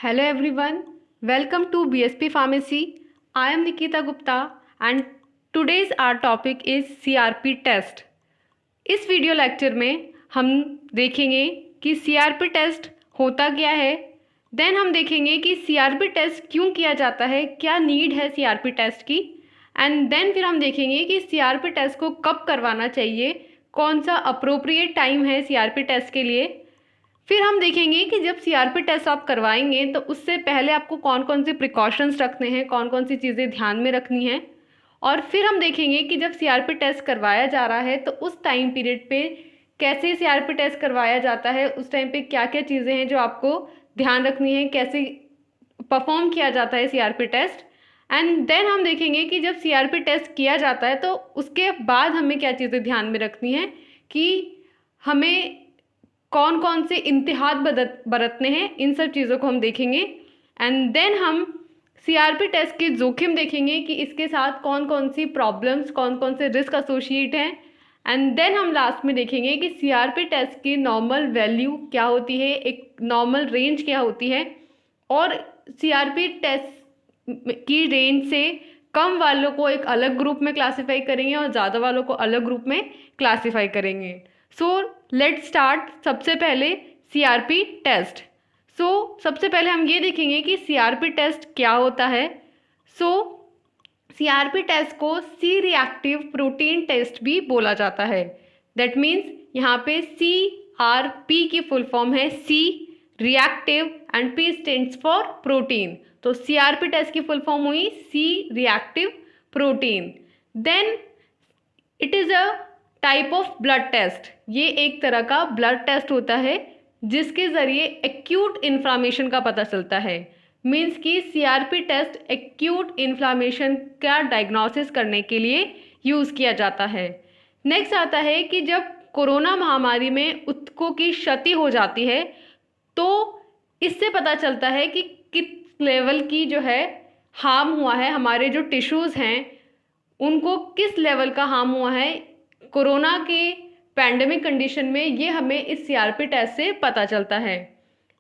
Hello everyone, welcome to BSP Pharmacy. I am Nikita Gupta and today's our topic is CRP test. इस video lecture में हम देखेंगे कि CRP test होता क्या है। देन हम देखेंगे कि सीआरपी टेस्ट क्यों किया जाता है, क्या नीड है सीआरपी टेस्ट की। एंड देन फिर हम देखेंगे कि सीआरपी टेस्ट को कब करवाना चाहिए, कौन सा अप्रोप्रिएट टाइम है सीआरपी टेस्ट के लिए। फिर हम देखेंगे कि जब सीआरपी टेस्ट आप करवाएंगे तो उससे पहले आपको कौन कौन से प्रिकॉशंस रखने हैं, कौन कौन सी चीज़ें ध्यान में रखनी है। और फिर हम देखेंगे कि जब सीआरपी टेस्ट करवाया जा रहा है तो उस टाइम पीरियड पे कैसे सीआरपी टेस्ट करवाया जाता है, उस टाइम पे क्या क्या चीज़ें हैं जो आपको ध्यान रखनी है, कैसे परफॉर्म किया जाता है सीआरपी टेस्ट। एंड देन हम देखेंगे कि जब सीआरपी टेस्ट किया जाता है तो उसके बाद हमें क्या चीज़ें ध्यान में रखनी है कि हमें कौन कौन से इम्तिहान बरतने हैं, इन सब चीज़ों को हम देखेंगे। एंड देन हम सीआरपी टेस्ट के जोखिम देखेंगे कि इसके साथ कौन कौन सी प्रॉब्लम्स, कौन कौन से रिस्क एसोसिएट हैं। एंड देन हम लास्ट में देखेंगे कि सीआरपी टेस्ट की नॉर्मल वैल्यू क्या होती है, एक नॉर्मल रेंज क्या होती है, और सीआरपी टेस्ट की रेंज से कम वालों को एक अलग ग्रुप में क्लासिफाई करेंगे और ज़्यादा वालों को अलग ग्रुप में क्लासिफाई करेंगे। So let's start. सबसे पहले सीआरपी टेस्ट। सबसे पहले हम ये देखेंगे कि सीआरपी टेस्ट क्या होता है। सीआरपी टेस्ट को सी रिएक्टिव प्रोटीन टेस्ट भी बोला जाता है। दैट मीन्स यहाँ पे CRP की फुल फॉर्म है C reactive and P stands for protein. तो सीआरपी टेस्ट की फुल फॉर्म हुई C reactive protein. Then it is a type of blood test. ये एक तरह का ब्लड टेस्ट होता है जिसके ज़रिए एक्यूट इन्फ्लामेशन का पता चलता है। मीन्स कि सीआरपी टेस्ट एक्यूट इन्फ्लामेशन का डायग्नोसिस करने के लिए यूज़ किया जाता है। नेक्स्ट आता है कि जब कोरोना महामारी में ऊतकों की क्षति हो जाती है तो इससे पता चलता है कि किस लेवल की जो है हार्म हुआ है, हमारे जो टिश्यूज़ हैं उनको किस लेवल का हार्म हुआ है कोरोना के पैंडेमिक कंडीशन में, ये हमें इस सीआरपी टेस्ट से पता चलता है।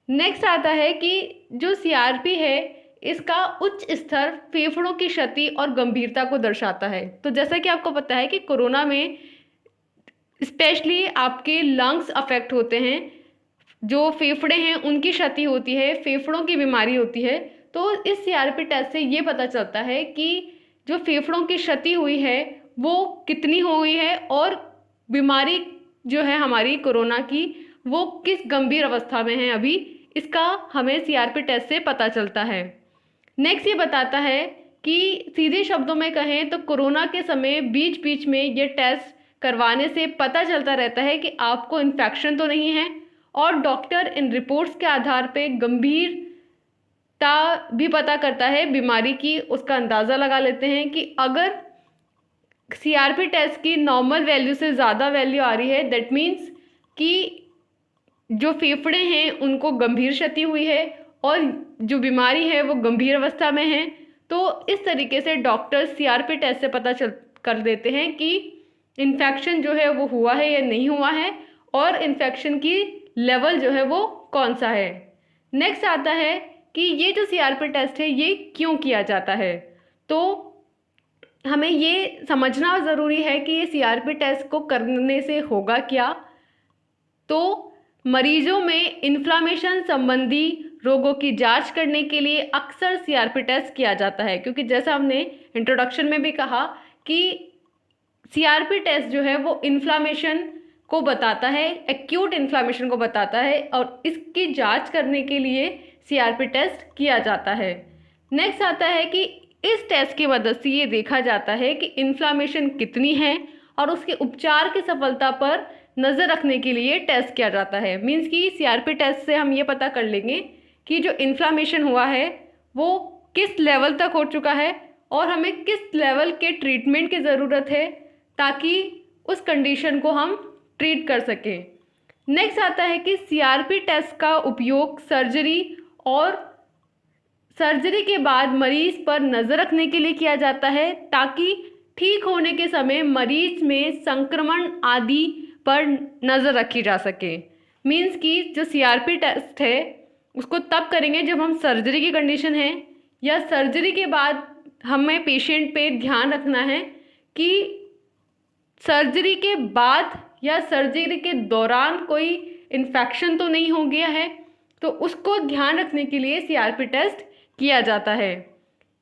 नेक्स्ट आता है कि जो सीआरपी है इसका उच्च स्तर फेफड़ों की क्षति और गंभीरता को दर्शाता है। तो जैसा कि आपको पता है कि कोरोना में स्पेशली आपके लंग्स अफेक्ट होते हैं, जो फेफड़े हैं उनकी क्षति होती है, फेफड़ों की बीमारी होती है। तो इस सीआरपी टेस्ट से ये पता चलता है कि जो फेफड़ों की क्षति हुई है वो कितनी हुई है और बीमारी जो है हमारी कोरोना की वो किस गंभीर अवस्था में है अभी, इसका हमें सीआरपी टेस्ट से पता चलता है। नेक्स्ट ये बताता है कि सीधे शब्दों में कहें तो कोरोना के समय बीच बीच में ये टेस्ट करवाने से पता चलता रहता है कि आपको इन्फेक्शन तो नहीं है, और डॉक्टर इन रिपोर्ट्स के आधार पे गंभीरता भी पता करता है बीमारी की, उसका अंदाज़ा लगा लेते हैं कि अगर सीआरपी टेस्ट की नॉर्मल वैल्यू से ज़्यादा वैल्यू आ रही है दैट मीन्स कि जो फेफड़े हैं उनको गंभीर क्षति हुई है और जो बीमारी है वो गंभीर अवस्था में है। तो इस तरीके से डॉक्टर सीआरपी टेस्ट से पता कर देते हैं कि इन्फेक्शन जो है वो हुआ है या नहीं हुआ है और इन्फेक्शन की लेवल जो है वो कौन सा है। नेक्स्ट आता है कि ये जो सीआरपी टेस्ट है ये क्यों किया जाता है। तो हमें ये समझना ज़रूरी है कि ये सीआरपी टेस्ट को करने से होगा क्या। तो मरीजों में इन्फ्लामेशन संबंधी रोगों की जांच करने के लिए अक्सर सीआरपी टेस्ट किया जाता है, क्योंकि जैसा हमने इंट्रोडक्शन में भी कहा कि सीआरपी टेस्ट जो है वो इन्फ्लामेशन को बताता है, एक्यूट इन्फ्लामेशन को बताता है, और इसकी जांच करने के लिए सीआरपी टेस्ट किया जाता है। नेक्स्ट आता है कि इस टेस्ट की मदद से ये देखा जाता है कि इन्फ्लामेशन कितनी है और उसके उपचार की सफलता पर नज़र रखने के लिए टेस्ट किया जाता है। मीन्स कि सीआरपी टेस्ट से हम ये पता कर लेंगे कि जो इन्फ्लामेशन हुआ है वो किस लेवल तक हो चुका है और हमें किस लेवल के ट्रीटमेंट की ज़रूरत है ताकि उस कंडीशन को हम ट्रीट कर सकें। नेक्स्ट आता है कि सीआरपी टेस्ट का उपयोग सर्जरी के बाद मरीज पर नज़र रखने के लिए किया जाता है ताकि ठीक होने के समय मरीज में संक्रमण आदि पर नज़र रखी जा सके। मीन्स कि जो सीआरपी टेस्ट है उसको तब करेंगे जब हम सर्जरी की कंडीशन है, या सर्जरी के बाद हमें पेशेंट पे ध्यान रखना है कि सर्जरी के बाद या सर्जरी के दौरान कोई इन्फेक्शन तो नहीं हो गया है, तो उसको ध्यान रखने के लिए सीआरपी टेस्ट किया जाता है।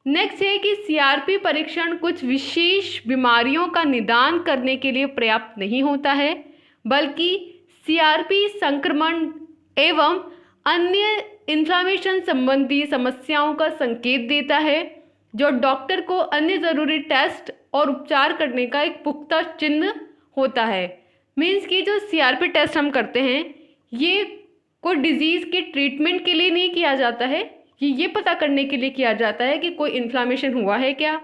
नेक्स्ट है कि सीआरपी परीक्षण कुछ विशेष बीमारियों का निदान करने के लिए पर्याप्त नहीं होता है, बल्कि सीआरपी संक्रमण एवं अन्य इन्फ्लामेशन संबंधी समस्याओं का संकेत देता है, जो डॉक्टर को अन्य ज़रूरी टेस्ट और उपचार करने का एक पुख्ता चिन्ह होता है। मीन्स कि जो सीआरपी टेस्ट हम करते हैं ये कोई डिजीज़ के ट्रीटमेंट के लिए नहीं किया जाता है, ये पता करने के लिए किया जाता है कि कोई इन्फ्लामेशन हुआ है क्या,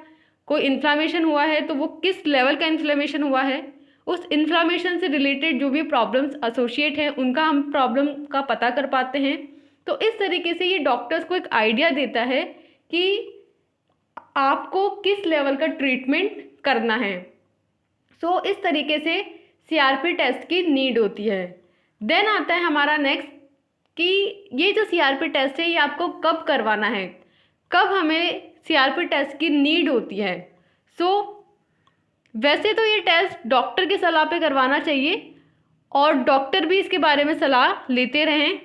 कोई इन्फ्लामेशन हुआ है तो वो किस लेवल का इन्फ्लामेशन हुआ है, उस इन्फ्लामेशन से रिलेटेड जो भी प्रॉब्लम्स एसोसिएट हैं उनका हम प्रॉब्लम का पता कर पाते हैं। तो इस तरीके से ये डॉक्टर्स को एक आइडिया देता है कि आपको किस लेवल का ट्रीटमेंट करना है। सो इस तरीके से सीआरपी टेस्ट की नीड होती है। देन आता है हमारा नेक्स्ट कि ये जो सीआरपी टेस्ट है ये आपको कब करवाना है, कब हमें सीआरपी टेस्ट की नीड होती है। वैसे तो ये टेस्ट डॉक्टर की सलाह पे करवाना चाहिए और डॉक्टर भी इसके बारे में सलाह लेते रहें।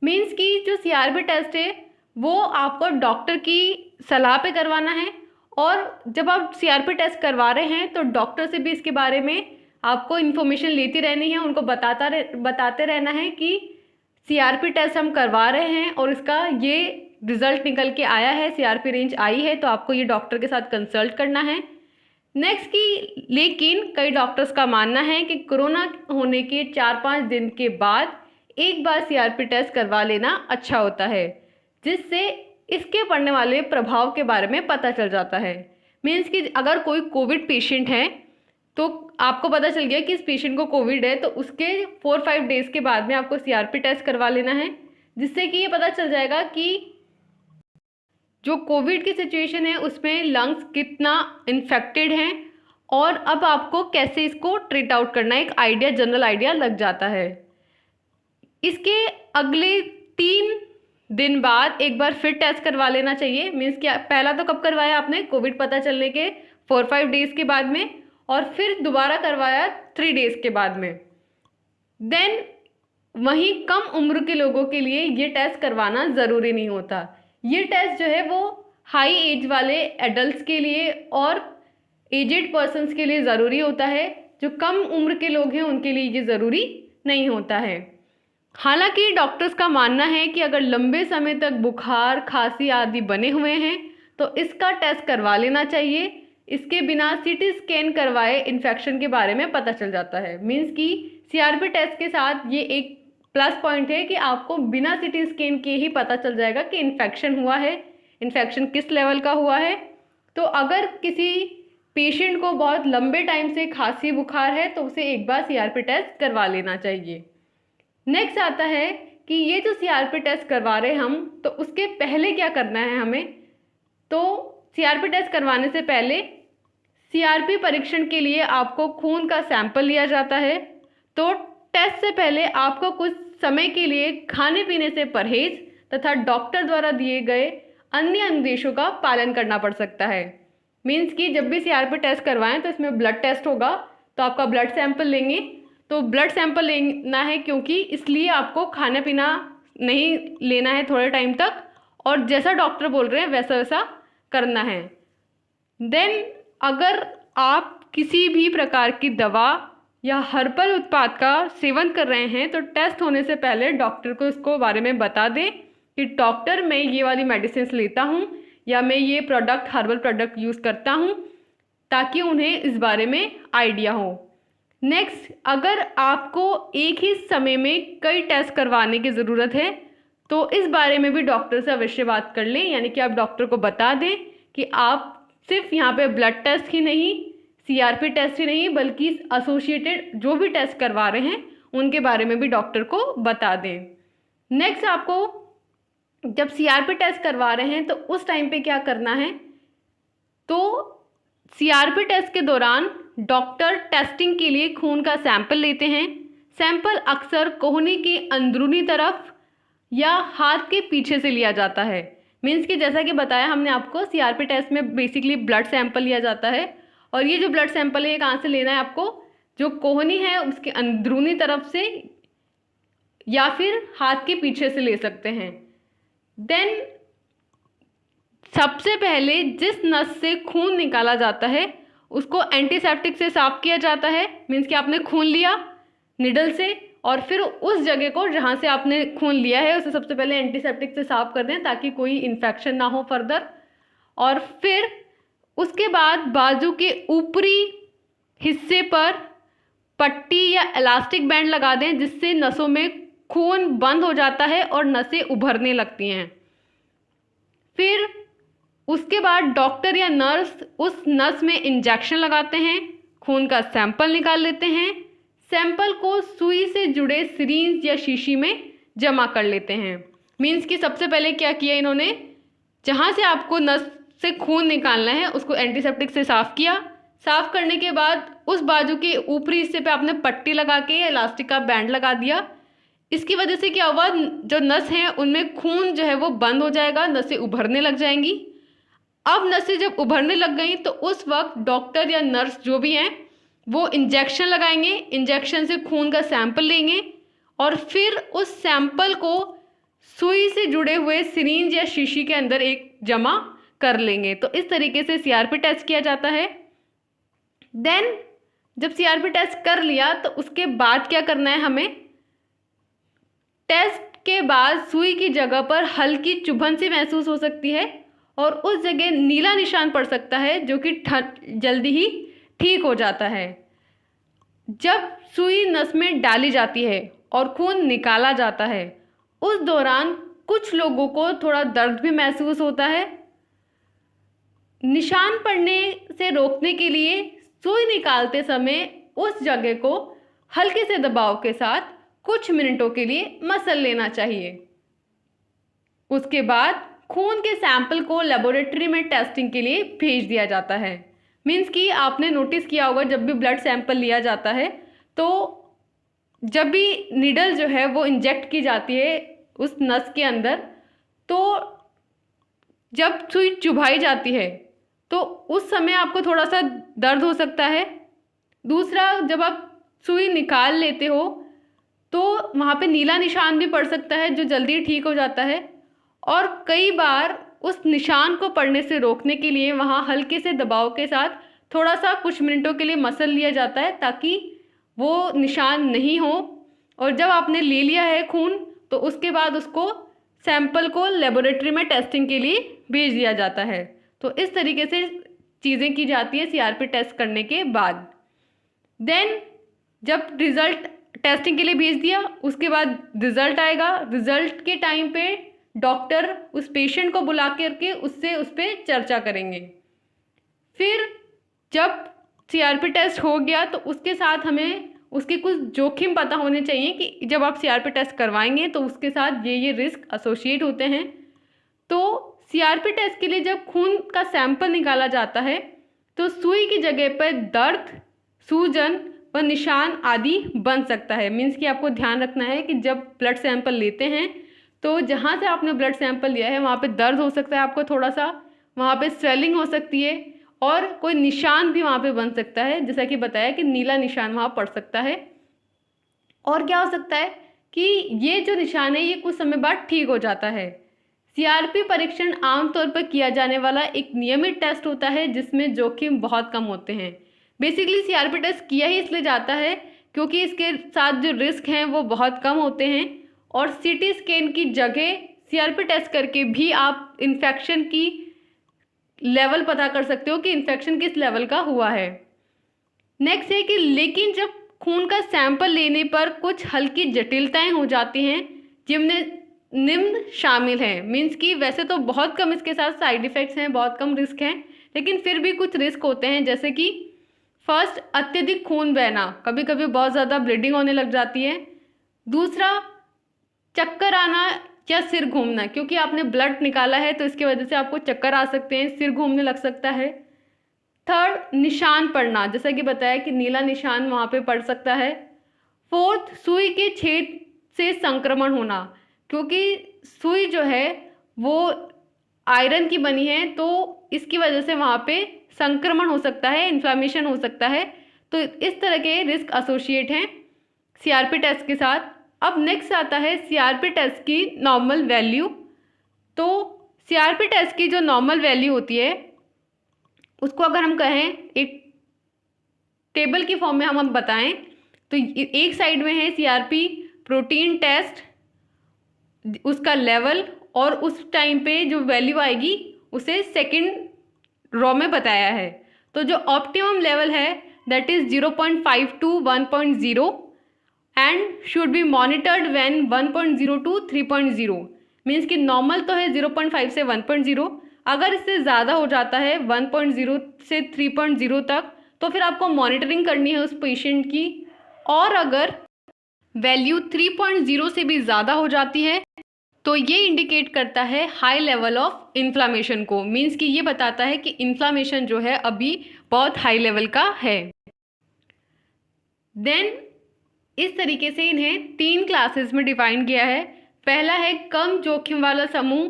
मीन्स कि जो सीआरपी टेस्ट है वो आपको डॉक्टर की सलाह पे करवाना है, और जब आप सीआरपी टेस्ट करवा रहे हैं तो डॉक्टर से भी इसके बारे में आपको इन्फॉर्मेशन लेती रहनी है, उनको बताते रहना है कि सीआरपी टेस्ट हम करवा रहे हैं और इसका ये रिज़ल्ट निकल के आया है, सीआरपी रेंज आई है, तो आपको ये डॉक्टर के साथ कंसल्ट करना है। नेक्स्ट की लेकिन कई डॉक्टर्स का मानना है कि कोरोना होने के 4-5 दिन के बाद एक बार सीआरपी टेस्ट करवा लेना अच्छा होता है, जिससे इसके पड़ने वाले प्रभाव के बारे में पता चल जाता है। मीन्स कि अगर कोई कोविड पेशेंट है तो आपको पता चल गया कि इस पेशेंट को कोविड है, तो उसके 4-5 डेज़ के बाद में आपको सीआरपी टेस्ट करवा लेना है, जिससे कि ये पता चल जाएगा कि जो कोविड की सिचुएशन है उसमें लंग्स कितना इन्फेक्टेड हैं और अब आपको कैसे इसको ट्रीट आउट करना है, एक आइडिया, जनरल आइडिया लग जाता है। इसके अगले 3 दिन बाद एक बार फिर टेस्ट करवा लेना चाहिए। मीन्स कि पहला तो कब करवाया आपने, कोविड पता चलने के 4-5 डेज़ के बाद में, और फिर दोबारा करवाया 3 डेज़ के बाद में। देन वहीं कम उम्र के लोगों के लिए ये टेस्ट करवाना ज़रूरी नहीं होता। ये टेस्ट जो है वो हाई एज वाले एडल्ट्स के लिए और एजेड पर्सन्स के लिए ज़रूरी होता है। जो कम उम्र के लोग हैं उनके लिए ये ज़रूरी नहीं होता है। हालांकि डॉक्टर्स का मानना है कि अगर लंबे समय तक बुखार, खांसी आदि बने हुए हैं तो इसका टेस्ट करवा लेना चाहिए। इसके बिना सीटी स्कैन करवाए इन्फेक्शन के बारे में पता चल जाता है। मीन्स कि सीआरपी टेस्ट के साथ ये एक प्लस पॉइंट है कि आपको बिना सीटी स्कैन के ही पता चल जाएगा कि इन्फेक्शन हुआ है, इन्फेक्शन किस लेवल का हुआ है। तो अगर किसी पेशेंट को बहुत लंबे टाइम से खांसी बुखार है तो उसे एक बार सीआरपी टेस्ट करवा लेना चाहिए। नेक्स्ट आता है कि ये जो सीआरपी टेस्ट करवा रहे हम, तो उसके पहले क्या करना है हमें। तो सीआरपी टेस्ट करवाने से पहले सीआरपी परीक्षण के लिए आपको खून का सैंपल लिया जाता है। तो टेस्ट से पहले आपको कुछ समय के लिए खाने पीने से परहेज तथा डॉक्टर द्वारा दिए गए अन्य अनुदेशों का पालन करना पड़ सकता है। मीन्स कि जब भी सीआरपी टेस्ट करवाएं तो इसमें ब्लड टेस्ट होगा, तो आपका ब्लड सैंपल लेंगे। तो ब्लड सैंपल लेना है क्योंकि इसलिए आपको खाना पीना नहीं लेना है थोड़े टाइम तक, और जैसा डॉक्टर बोल रहे हैं वैसा वैसा करना है। देन अगर आप किसी भी प्रकार की दवा या हर्बल उत्पाद का सेवन कर रहे हैं तो टेस्ट होने से पहले डॉक्टर को इसको बारे में बता दें कि डॉक्टर मैं ये वाली मेडिसिन लेता हूँ या मैं ये प्रोडक्ट, हर्बल प्रोडक्ट यूज़ करता हूँ, ताकि उन्हें इस बारे में आइडिया हो। नेक्स्ट, अगर आपको एक ही समय में कई टेस्ट करवाने की ज़रूरत है तो इस बारे में भी डॉक्टर से अवश्य बात कर लें। यानी कि आप डॉक्टर को बता दें कि आप सिर्फ यहाँ पे ब्लड टेस्ट ही नहीं, सीआरपी टेस्ट ही नहीं, बल्कि एसोसिएटेड जो भी टेस्ट करवा रहे हैं उनके बारे में भी डॉक्टर को बता दें। नेक्स्ट, आपको जब सीआरपी टेस्ट करवा रहे हैं तो उस टाइम पे क्या करना है। तो सीआरपी टेस्ट के दौरान डॉक्टर टेस्टिंग के लिए खून का सैंपल लेते हैं। सैंपल अक्सर कोहनी की अंदरूनी तरफ या हाथ के पीछे से लिया जाता है। मीन्स कि जैसा कि बताया हमने आपको, सीआरपी टेस्ट में बेसिकली ब्लड सैंपल लिया जाता है, और ये जो ब्लड सैंपल है ये कहाँ से लेना है आपको, जो कोहनी है उसके अंदरूनी तरफ से या फिर हाथ के पीछे से ले सकते हैं। देन सबसे पहले जिस नस से खून निकाला जाता है उसको एंटीसेप्टिक से साफ किया जाता है। मीन्स कि आपने खून लिया निडल से, और फिर उस जगह को जहाँ से आपने खून लिया है उसे सबसे पहले एंटीसेप्टिक से साफ कर दें ताकि कोई इन्फेक्शन ना हो फर्दर। और फिर उसके बाद बाजू के ऊपरी हिस्से पर पट्टी या इलास्टिक बैंड लगा दें, जिससे नसों में खून बंद हो जाता है और नसें उभरने लगती हैं। फिर उसके बाद डॉक्टर या नर्स उस नस में इंजेक्शन लगाते हैं, खून का सैंपल निकाल लेते हैं, सैंपल को सुई से जुड़े सिरिंज या शीशी में जमा कर लेते हैं। मीन्स कि सबसे पहले क्या किया इन्होंने, जहाँ से आपको नस से खून निकालना है उसको एंटीसेप्टिक से साफ़ किया। साफ़ करने के बाद उस बाजू के ऊपरी हिस्से पे आपने पट्टी लगा के या इलास्टिक का बैंड लगा दिया। इसकी वजह से क्या हुआ, जो नस हैं उनमें खून जो है वो बंद हो जाएगा, नसें उभरने लग जाएंगी। अब नसें जब उभरने लग गई तो उस वक्त डॉक्टर या नर्स जो भी हैं वो इंजेक्शन लगाएंगे, इंजेक्शन से खून का सैंपल लेंगे और फिर उस सैंपल को सुई से जुड़े हुए सिरिंज या शीशी के अंदर एक जमा कर लेंगे। तो इस तरीके से सीआरपी टेस्ट किया जाता है। देन जब सीआरपी टेस्ट कर लिया तो उसके बाद क्या करना है हमें, टेस्ट के बाद सुई की जगह पर हल्की चुभन सी महसूस हो सकती है और उस जगह नीला निशान पड़ सकता है जो कि जल्दी ही ठीक हो जाता है। जब सुई नस में डाली जाती है और खून निकाला जाता है उस दौरान कुछ लोगों को थोड़ा दर्द भी महसूस होता है। निशान पड़ने से रोकने के लिए सुई निकालते समय उस जगह को हल्के से दबाव के साथ कुछ मिनटों के लिए मसल लेना चाहिए। उसके बाद खून के सैंपल को लेबोरेटरी में टेस्टिंग के लिए भेज दिया जाता है। मीन्स कि आपने नोटिस किया होगा जब भी ब्लड सैंपल लिया जाता है तो जब भी नीडल जो है वो इंजेक्ट की जाती है उस नस के अंदर, तो जब सुई चुभाई जाती है तो उस समय आपको थोड़ा सा दर्द हो सकता है। दूसरा, जब आप सुई निकाल लेते हो तो वहाँ पे नीला निशान भी पड़ सकता है जो जल्दी ठीक हो जाता है। और कई बार उस निशान को पड़ने से रोकने के लिए वहाँ हल्के से दबाव के साथ थोड़ा सा कुछ मिनटों के लिए मसल लिया जाता है ताकि वो निशान नहीं हो। और जब आपने ले लिया है खून तो उसके बाद उसको सैंपल को लेबोरेटरी में टेस्टिंग के लिए भेज दिया जाता है। तो इस तरीके से चीज़ें की जाती है सीआरपी टेस्ट करने के बाद। देन जब रिज़ल्ट टेस्टिंग के लिए भेज दिया उसके बाद रिज़ल्ट आएगा। रिज़ल्ट के टाइम पे डॉक्टर उस पेशेंट को बुला करके उससे उस पर चर्चा करेंगे। फिर जब सीआरपी टेस्ट हो गया तो उसके साथ हमें उसके कुछ जोखिम पता होने चाहिए कि जब आप सीआरपी टेस्ट करवाएंगे तो उसके साथ ये रिस्क एसोसिएट होते हैं। तो सीआरपी टेस्ट के लिए जब खून का सैंपल निकाला जाता है तो सुई की जगह पर दर्द, सूजन व निशान आदि बन सकता है। मीन्स कि आपको ध्यान रखना है कि जब ब्लड सैंपल लेते हैं तो जहाँ से आपने ब्लड सैंपल लिया है वहाँ पे दर्द हो सकता है आपको, थोड़ा सा वहाँ पे स्वेलिंग हो सकती है और कोई निशान भी वहाँ पे बन सकता है, जैसा कि बताया कि नीला निशान वहाँ पड़ सकता है। और क्या हो सकता है कि ये जो निशान है ये कुछ समय बाद ठीक हो जाता है। सीआरपी परीक्षण आमतौर पर किया जाने वाला एक नियमित टेस्ट होता है जिसमें जोखिम बहुत कम होते हैं। बेसिकली सीआरपी टेस्ट किया ही इसलिए जाता है क्योंकि इसके साथ जो रिस्क हैं वो बहुत कम होते हैं और सीटी स्कैन की जगह सीआरपी टेस्ट करके भी आप इन्फेक्शन की लेवल पता कर सकते हो कि इन्फेक्शन किस लेवल का हुआ है। नेक्स्ट है कि लेकिन जब खून का सैंपल लेने पर कुछ हल्की जटिलताएं हो जाती हैं जिनमें निम्न शामिल हैं। मीन्स कि वैसे तो बहुत कम इसके साथ साइड इफ़ेक्ट्स हैं, बहुत कम रिस्क हैं, लेकिन फिर भी कुछ रिस्क होते हैं। जैसे कि फर्स्ट, अत्यधिक खून बहना, कभी कभी बहुत ज़्यादा ब्लीडिंग होने लग जाती है। दूसरा, चक्कर आना या सिर घूमना, क्योंकि आपने ब्लड निकाला है तो इसकी वजह से आपको चक्कर आ सकते हैं, सिर घूमने लग सकता है। थर्ड, निशान पड़ना, जैसा कि बताया कि नीला निशान वहाँ पे पड़ सकता है। फोर्थ, सुई के छेद से संक्रमण होना, क्योंकि सुई जो है वो आयरन की बनी है, तो इसकी वजह से वहाँ पे संक्रमण हो सकता है, इन्फ्लामेशन हो सकता है। तो इस तरह के रिस्क एसोसिएट हैं सीआरपी टेस्ट के साथ। अब नेक्स्ट आता है सीआरपी टेस्ट की नॉर्मल वैल्यू। तो सीआरपी टेस्ट की जो नॉर्मल वैल्यू होती है उसको अगर हम कहें एक टेबल की फॉर्म में हम बताएं तो एक साइड में है सीआरपी प्रोटीन टेस्ट, उसका लेवल, और उस टाइम पे जो वैल्यू आएगी उसे सेकंड रो में बताया है। तो जो ऑप्टिमम लेवल है that is 0.5 to 1.0 and should be monitored when 1.0 to 3.0। Means कि नॉर्मल तो है 0.5 से 1.0, अगर इससे ज़्यादा हो जाता है 1.0 से 3.0 तक तो फिर आपको मॉनिटरिंग करनी है उस पेशेंट की। और अगर वैल्यू 3.0 से भी ज़्यादा हो जाती है तो ये इंडिकेट करता है हाई लेवल ऑफ इन्फ्लामेशन को। मीन्स कि ये बताता है कि इन्फ्लामेशन जो है अभी बहुत हाई लेवल का है। देन इस तरीके से इन्हें 3 क्लासेस में डिफाइन किया है। पहला है कम जोखिम वाला समूह,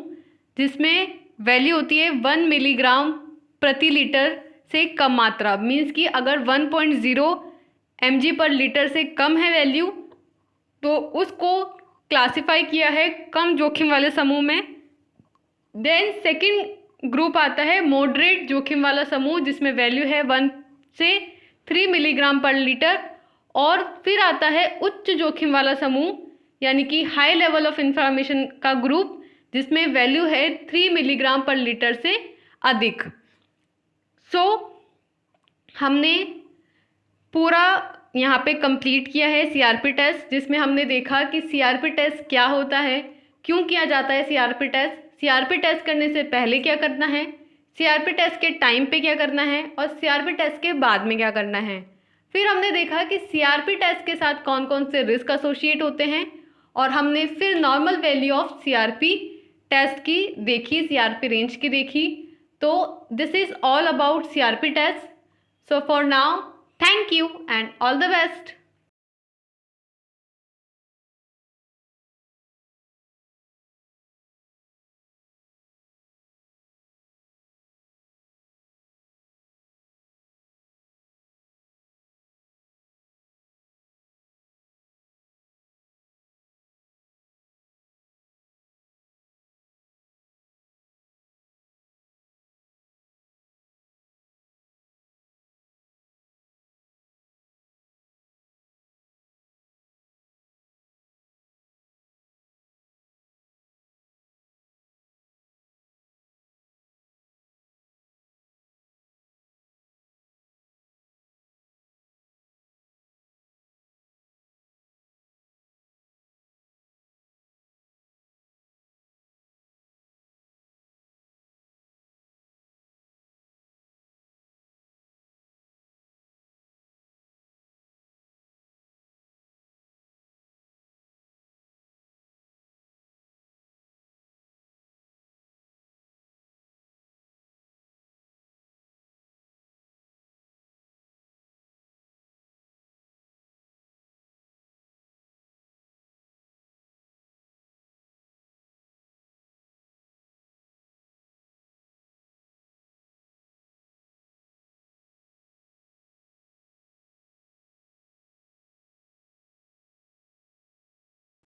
जिसमें वैल्यू होती है 1 मिलीग्राम प्रति लीटर से कम मात्रा। मीन्स कि अगर 1.0 mg पर लीटर से कम है वैल्यू तो उसको क्लासिफाई किया है कम जोखिम वाले समूह में। देन सेकंड ग्रुप आता है मॉडरेट जोखिम वाला समूह, जिसमें वैल्यू है 1 से 3 मिलीग्राम पर लीटर। और फिर आता है उच्च जोखिम वाला समूह, यानी कि हाई लेवल ऑफ इन्फ्लामेशन का ग्रुप, जिसमें वैल्यू है 3 मिलीग्राम पर लीटर से अधिक। सो हमने पूरा यहाँ पे कंप्लीट किया है सीआरपी टेस्ट, जिसमें हमने देखा कि सीआरपी टेस्ट क्या होता है, क्यों किया जाता है सीआरपी टेस्ट, सीआरपी टेस्ट करने से पहले क्या करना है, सीआरपी टेस्ट के टाइम पे क्या करना है, और सीआरपी टेस्ट के बाद में क्या करना है। फिर हमने देखा कि सीआरपी टेस्ट के साथ कौन कौन से रिस्क एसोसिएट होते हैं, और हमने फिर normal value of CRP test की देखी, सीआरपी रेंज की देखी। तो this is all about CRP test. So for now, thank you and all the best.